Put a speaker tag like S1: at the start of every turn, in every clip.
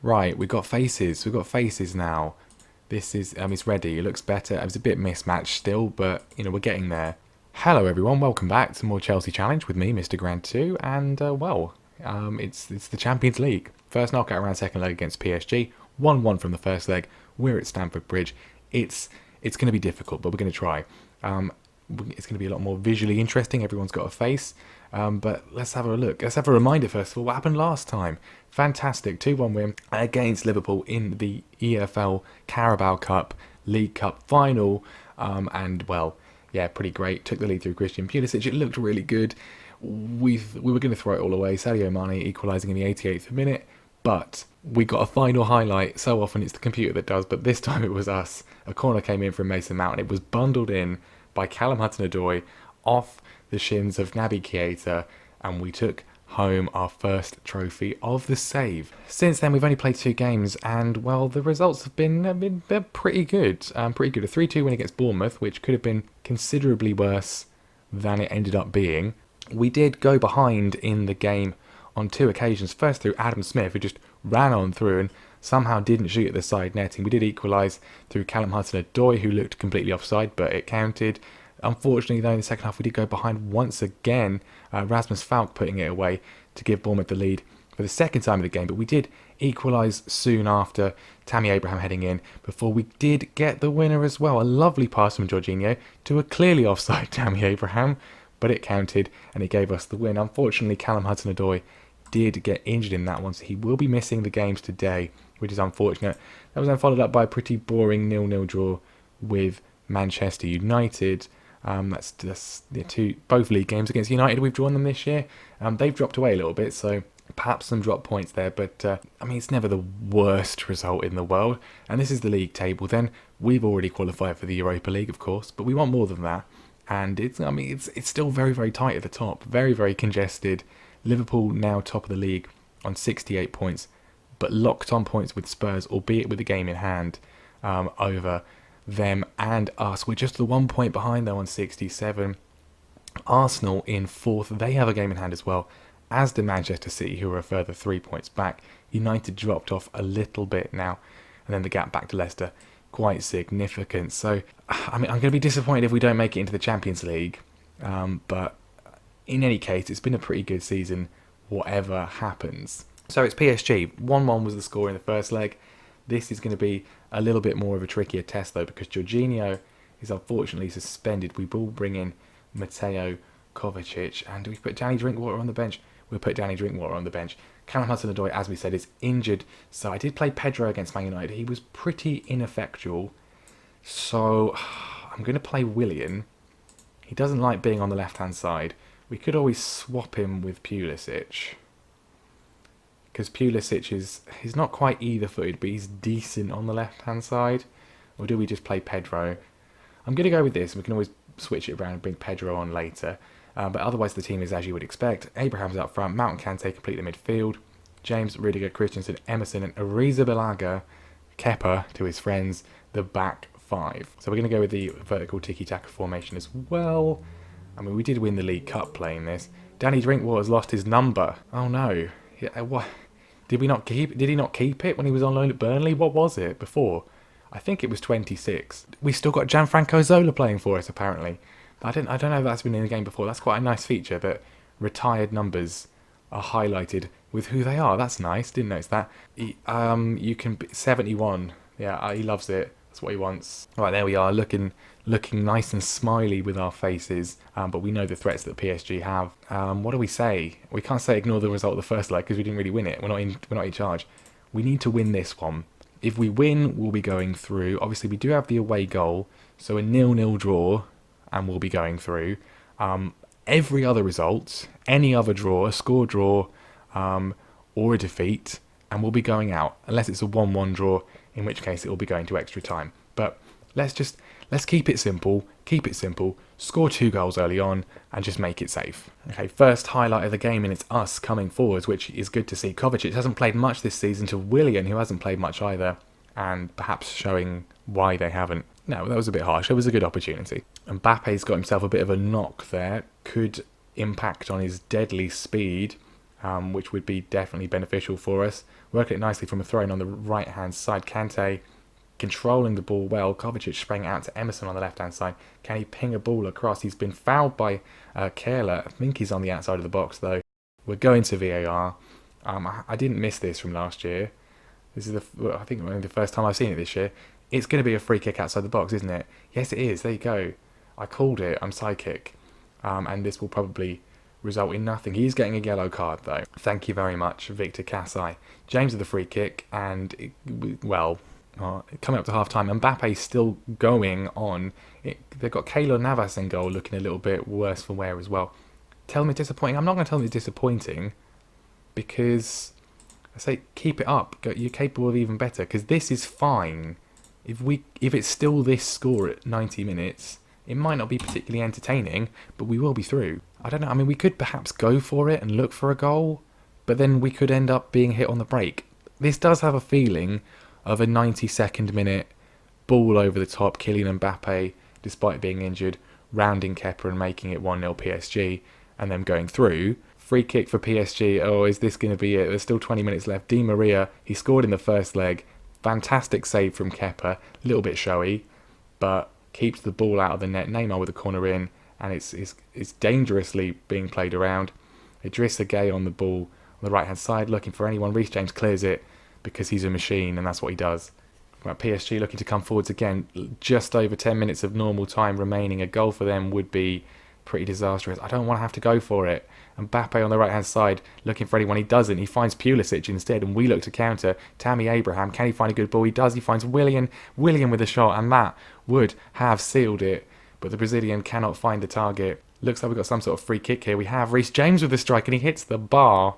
S1: Right, we've got faces. We've got faces now. This is, it's ready. It looks better. It was a bit mismatched still, but, we're getting there. Hello, everyone. Welcome back to more Chelsea Challenge with me, Mr. Grand 2. And, it's the Champions League. First knockout round, second leg against PSG. 1-1 from the first leg. We're at Stamford Bridge. It's going to be difficult, but we're going to try. It's going to be a lot more visually interesting. Everyone's got a face. But let's have a look. Let's have a reminder first of all what happened last time. Fantastic 2-1 win against Liverpool in the EFL Carabao Cup League Cup final. Pretty great. Took the lead through Christian Pulisic. It looked really good. We were going to throw it all away. Sadio Mane equalising in the 88th minute. But we got a final highlight. So often it's the computer that does, but this time it was us. A corner came in from Mason Mount and it was bundled in by Callum Hudson-Odoi off the shins of Naby Keita, and we took home our first trophy of the save. Since then, we've only played 2 games, and well, the results have been they're pretty good. Pretty good. A 3-2 win against Bournemouth, which could have been considerably worse than it ended up being. We did go behind in the game on 2 occasions. First through Adam Smith, who just ran on through and somehow didn't shoot at the side netting. We did equalise through Callum Hudson-Odoi, who looked completely offside, but it counted. Unfortunately, though, in the second half, we did go behind once again. Rasmus Falk putting it away to give Bournemouth the lead for the second time of the game. But we did equalise soon after, Tammy Abraham heading in, before we did get the winner as well. A lovely pass from Jorginho to a clearly offside Tammy Abraham, but it counted and it gave us the win. Unfortunately, Callum Hudson-Odoi did get injured in that one, so he will be missing the games today, which is unfortunate. That was then followed up by a pretty boring 0-0 draw with Manchester United. That's both league games against United. We've drawn them this year. They've dropped away a little bit, so perhaps some drop points there. But it's never the worst result in the world. And this is the league table. Then we've already qualified for the Europa League, of course, but we want more than that. And it's still very, very tight at the top. Very, very congested. Liverpool now top of the league on 68 points, but locked on points with Spurs, albeit with the game in hand over them and us. We're just the 1 point behind though on 67. Arsenal in 4th. They have a game in hand as well, as did Manchester City, who are a further 3 points back. United dropped off a little bit now, and then the gap back to Leicester quite significant. So I'm going to be disappointed if we don't make it into the Champions League, but in any case, it's been a pretty good season whatever happens. So it's PSG. 1-1 was the score in the first leg. This is going to be a little bit more of a trickier test though, because Jorginho is unfortunately suspended. We will bring in Mateo Kovacic, and do we put Danny Drinkwater on the bench? We'll put Danny Drinkwater on the bench. Callum Hudson-Odoi, as we said, is injured. So I did play Pedro against Man United. He was pretty ineffectual. So I'm going to play Willian. He doesn't like being on the left-hand side. We could always swap him with Pulisic, because Pulisic he's not quite either-footed, but he's decent on the left-hand side. Or do we just play Pedro? I'm going to go with this. We can always switch it around and bring Pedro on later. But otherwise, the team is as you would expect. Abraham's up front. Mount and Kante complete the midfield. James, Rudiger, Christensen, Emerson, and Arrizabalaga, Kepa, to his friends, the back 5. So we're going to go with the vertical tiki-taka formation as well. We did win the League Cup playing this. Danny Drinkwater's lost his number. Oh no. Yeah, what? Did he not keep it when he was on loan at Burnley? What was it before? I think it was 26. We still got Gianfranco Zola playing for us apparently. I don't know if that's been in the game before. That's quite a nice feature that retired numbers are highlighted with who they are. That's nice. Didn't notice that. You can 71. Yeah, he loves it. That's what he wants. Right, there we are, looking nice and smiley with our faces. But we know the threats that PSG have. What do we say? We can't say ignore the result of the first leg because we didn't really win it. We're not in charge. We need to win this one. If we win, we'll be going through. Obviously, we do have the away goal, so a 0-0 draw, and we'll be going through. Every other result, any other draw, a score draw, or a defeat, and we'll be going out, unless it's a 1-1 draw, in which case it will be going to extra time. But let's keep it simple, score 2 goals early on, and just make it safe. Okay, first highlight of the game, and it's us coming forwards, which is good to see. Kovacic hasn't played much this season, to Willian, who hasn't played much either, and perhaps showing why they haven't. No, that was a bit harsh. It was a good opportunity. Mbappe's got himself a bit of a knock there. Could impact on his deadly speed, which would be definitely beneficial for us. working it nicely from a throw-in on the right-hand side. Kante controlling the ball well. Kovacic sprang out to Emerson on the left-hand side. Can he ping a ball across? He's been fouled by Kehler. I think he's on the outside of the box, though. We're going to VAR. I didn't miss this from last year. This is, I think, only the first time I've seen it this year. It's going to be a free kick outside the box, isn't it? Yes, it is. There you go. I called it. I'm psychic. And this will probably result in nothing. He's getting a yellow card, though. Thank you very much, Victor Kassai. James with the free kick, and, coming up to half-time, Mbappe's still going on. They've got Keylor Navas in goal, looking a little bit worse for wear as well. Tell me disappointing. I'm not going to tell them it's disappointing, because I say keep it up. You're capable of even better, because this is fine. If it's still this score at 90 minutes, it might not be particularly entertaining, but we will be through. I don't know. I mean, we could perhaps go for it and look for a goal, but then we could end up being hit on the break. This does have a feeling of a 92nd minute ball over the top, Kylian Mbappe, despite being injured, rounding Kepa and making it 1-0 PSG, and them going through. Free kick for PSG. Oh, is this going to be it? There's still 20 minutes left. Di Maria, he scored in the first leg. Fantastic save from Kepa. A little bit showy, but keeps the ball out of the net. Neymar with a corner in, and it's dangerously being played around. Idrissa Gueye on the ball on the right-hand side, looking for anyone. Reece James clears it because he's a machine, and that's what he does. Right, PSG looking to come forwards again. Just over 10 minutes of normal time remaining. A goal for them would be pretty disastrous. I don't want to have to go for it. Mbappe on the right-hand side, looking for anyone. He doesn't. He finds Pulisic instead, and we look to counter. Tammy Abraham, can he find a good ball? He does. He finds William with a shot, and that would have sealed it. But the Brazilian cannot find the target. Looks like we've got some sort of free kick here. We have Reece James with the strike, and he hits the bar.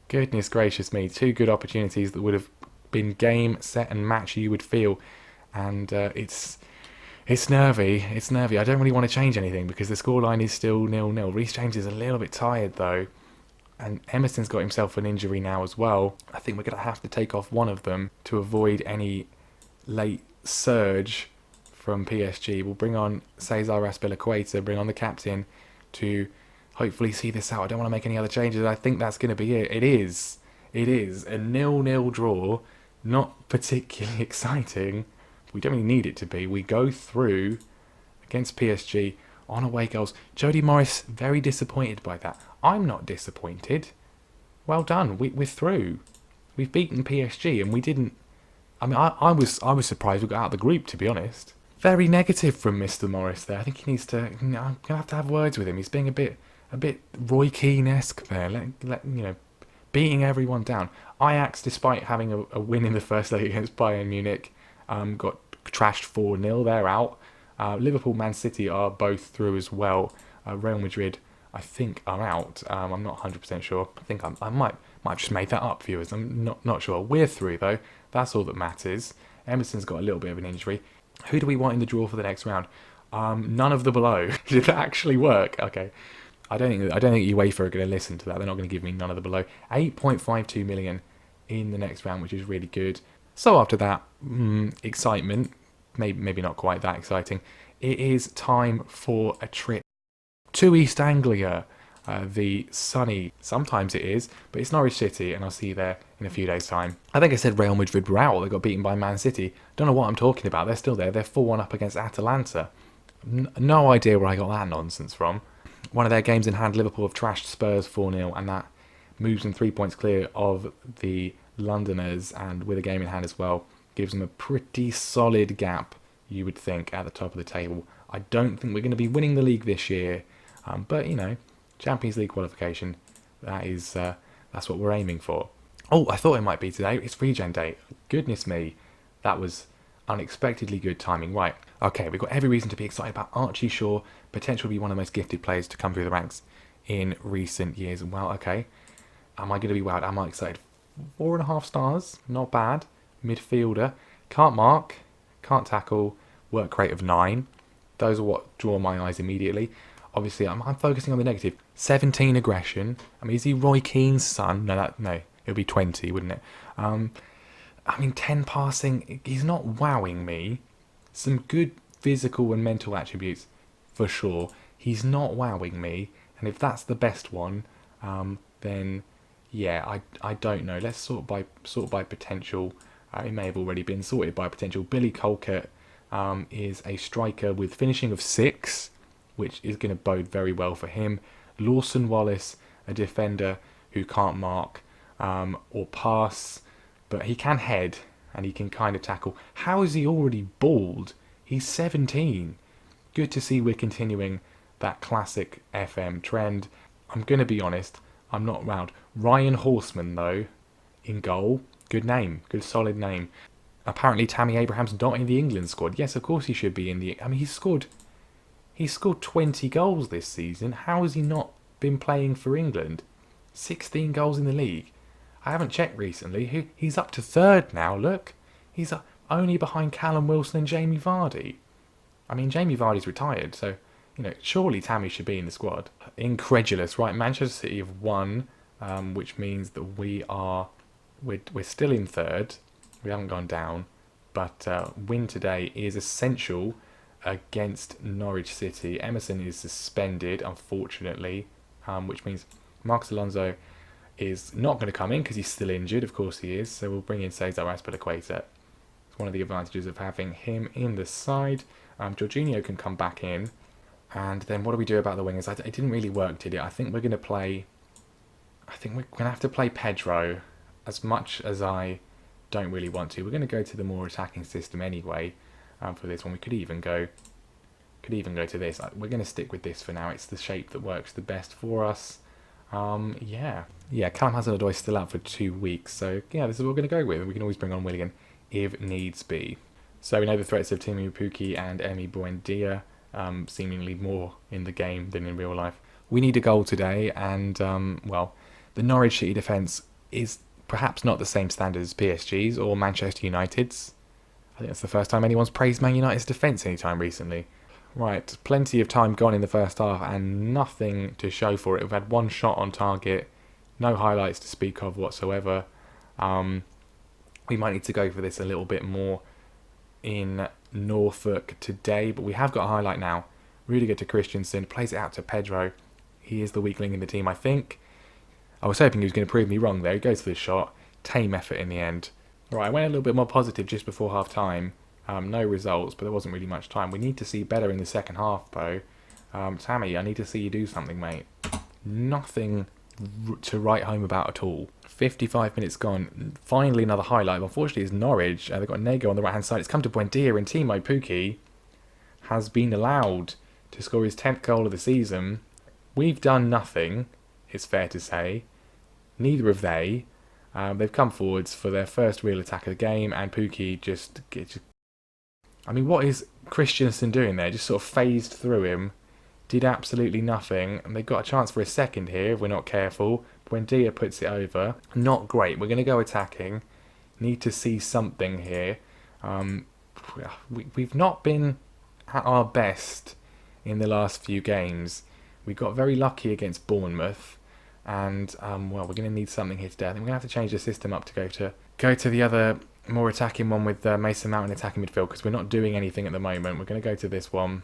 S1: Goodness gracious me. Two good opportunities that would have been game, set, and match, you would feel. And it's nervy. It's nervy. I don't really want to change anything because the scoreline is still 0-0. Reece James is a little bit tired, though. And Emerson's got himself an injury now as well. I think we're going to have to take off one of them to avoid any late surge from PSG. We'll bring on Cesar Azpilicueta, bring on the captain to hopefully see this out. I don't want to make any other changes. I think that's going to be it. It is a 0-0 draw. Not particularly exciting. We don't really need it to be. We go through against PSG on away goals. Jody Morris, very disappointed by that. I'm not disappointed. Well done. We're through. We've beaten PSG, and we didn't. I mean, I was surprised we got out of the group, to be honest. Very negative from Mr. Morris there. I think he needs to. I'm gonna have to have words with him. He's being a bit Roy Keane-esque there. Beating everyone down. Ajax, despite having a win in the first leg against Bayern Munich, got trashed 4-0. They're out. Liverpool, Man City are both through as well. Real Madrid, I think, are out. I'm not 100% sure. I think I might have just made that up, viewers. I'm not sure. We're through, though. That's all that matters. Emerson's got a little bit of an injury. Who do we want in the draw for the next round? None of the below. Did that actually work? Okay. I don't think UEFA are going to listen to that. They're not going to give me none of the below. 8.52 million in the next round, which is really good. So after that, excitement, maybe not quite that exciting. It is time for a trip to East Anglia. The sunny, sometimes it is, but it's Norwich City, and I'll see you there in a few days' time. I think I said Real Madrid were out. They got beaten by Man City. Don't know what I'm talking about. They're still there. They're 4-1 up against Atalanta. No idea where I got that nonsense from. One of their games in hand, Liverpool have trashed Spurs 4-0, and that moves them 3 points clear of the Londoners, and with a game in hand as well, gives them a pretty solid gap, you would think, at the top of the table. I don't think we're going to be winning the league this year, but, Champions League qualification, that's what we're aiming for. Oh, I thought it might be today. It's Regen Day. Goodness me, that was unexpectedly good timing. Right, okay, we've got every reason to be excited about Archie Shaw, potentially be one of the most gifted players to come through the ranks in recent years. Well, okay, am I going to be wowed? Am I excited? 4.5 stars, not bad. Midfielder, can't mark, can't tackle, work rate of 9. Those are what draw my eyes immediately. Obviously, I'm focusing on the negative. 17 aggression. I mean, is he Roy Keane's son? No, it would be 20, wouldn't it? 10 passing. He's not wowing me. Some good physical and mental attributes, for sure. He's not wowing me. And if that's the best one, then Yeah, I don't know. Let's sort by potential. It may have already been sorted by potential. Billy Colkett is a striker with finishing of 6, which is going to bode very well for him. Lawson Wallace, a defender who can't mark or pass, but he can head and he can kind of tackle. How is he already bald? He's 17. Good to see we're continuing that classic FM trend. I'm going to be honest, I'm not round. Ryan Horseman, though, in goal. Good name. Good solid name. Apparently Tammy Abraham's not in the England squad. Yes, of course he should be in the... I mean, he's scored 20 goals this season. How has he not been playing for England? 16 goals in the league. I haven't checked recently. He's up to 3rd now, look. He's only behind Callum Wilson and Jamie Vardy. I mean, Jamie Vardy's retired, so, surely Tammy should be in the squad. Incredulous, right? Manchester City have won, which means that we're still in 3rd. We haven't gone down, but win today is essential against Norwich City. Emerson is suspended, unfortunately, which means Marcus Alonso is not going to come in because he's still injured. Of course he is. So we'll bring in Cesar Azpilicueta. It's one of the advantages of having him in the side. Jorginho can come back in. And then what do we do about the wingers? It didn't really work, did it? I think we're going to have to play Pedro as much as I don't really want to. We're going to go to the more attacking system anyway for this one. We could even go to this. We're going to stick with this for now. It's the shape that works the best for us. Yeah, Callum Hudson-Odoi is still out for 2 weeks, so yeah, this is what we're going to go with. We can always bring on Willian if needs be. So we know the threats of Timu Puki and Emi Buendia, seemingly more in the game than in real life. We need a goal today, and the Norwich City defence is perhaps not the same standard as PSG's or Manchester United's. I think that's the first time anyone's praised Man United's defence anytime recently. Right, plenty of time gone in the first half and nothing to show for it. We've had 1 shot on target, no highlights to speak of whatsoever. We might need to go for this a little bit more in Norfolk today, but we have got a highlight now. Rudiger to Christensen, plays it out to Pedro. He is the weak link in the team, I think. I was hoping he was going to prove me wrong there. He goes for the shot. Tame effort in the end. Right, I went a little bit more positive just before half time. No results, but there wasn't really much time. We need to see better in the second half, though. Tammy, I need to see you do something, mate. Nothing to write home about at all. 55 minutes gone. Finally another highlight. Unfortunately, it's Norwich. They've got Nego on the right-hand side. It's come to Buendia, and Timo Pukki has been allowed to score his 10th goal of the season. We've done nothing, it's fair to say. Neither have they. They've come forwards for their first real attack of the game, and Pukki just I mean, what is Christensen doing there? Just sort of phased through him, did absolutely nothing, and they've got a chance for a second here if we're not careful. Buendia puts it over. Not great. We're going to go attacking. Need to see something here. We've not been at our best in the last few games. We got very lucky against Bournemouth, and we're going to need something here today. I think we're going to have to change the system up to go to the other more attacking one with Mason Mount in attacking midfield, because we're not doing anything at the moment. We're going to go to this one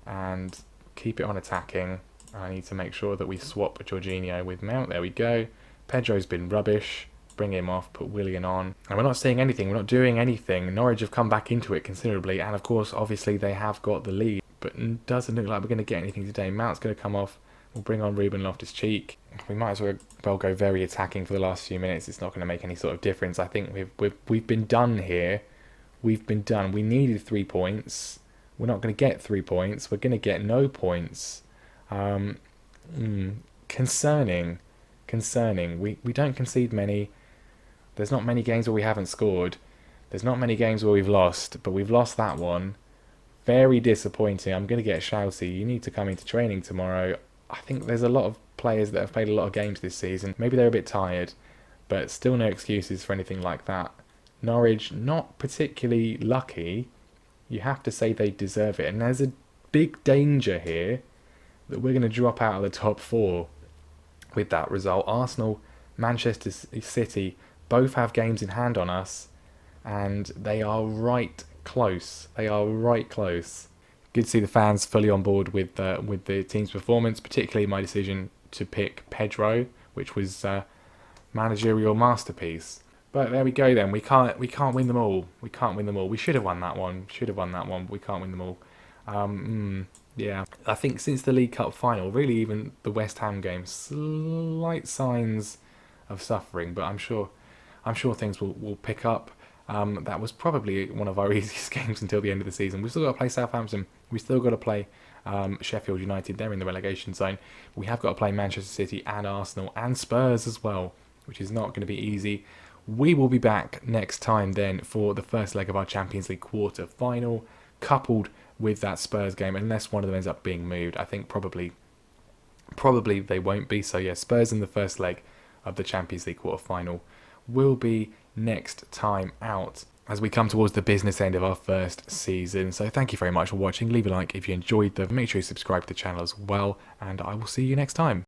S1: and keep it on attacking. I need to make sure that we swap Jorginho with Mount. There we go. Pedro's been rubbish. Bring him off, put Willian on. And we're not seeing anything. We're not doing anything. Norwich have come back into it considerably. And of course, obviously, they have got the lead. But it doesn't look like we're going to get anything today. Mount's going to come off. We'll bring on Ruben Loftus-Cheek. We might as well go very attacking for the last few minutes. It's not going to make any sort of difference. I think we've been done here. We've been done. We needed 3 points. We're not going to get 3 points. We're going to get no points. Concerning. We don't concede many. There's not many games where we haven't scored. There's not many games where we've lost, but we've lost that one. Very disappointing. I'm going to get shouty. You need to come into training tomorrow. I think there's a lot of players that have played a lot of games this season. Maybe they're a bit tired, but still no excuses for anything like that. Norwich, not particularly lucky. You have to say they deserve it. And there's a big danger here that we're going to drop out of the top 4 with that result. Arsenal, Manchester City both have games in hand on us, and they are right close. Good to see the fans fully on board with the team's performance, particularly my decision to pick Pedro, which was managerial masterpiece. But there we go then. We can't win them all. We can't win them all. We should have won that one. Should have won that one. But we can't win them all. Yeah. I think since the League Cup final, really even the West Ham game, slight signs of suffering. But I'm sure things will pick up. That was probably one of our easiest games until the end of the season. We've still got to play Southampton. We've still got to play Sheffield United. They're in the relegation zone. We have got to play Manchester City and Arsenal and Spurs as well, which is not going to be easy. We will be back next time then for the first leg of our Champions League quarter final, coupled with that Spurs game, unless one of them ends up being moved. I think probably they won't be. So yeah, Spurs in the first leg of the Champions League quarter final will be next time out as we come towards the business end of our first season. So thank you very much for watching. Leave a like if you enjoyed the. Make sure you subscribe to the channel as well, and I will see you next time.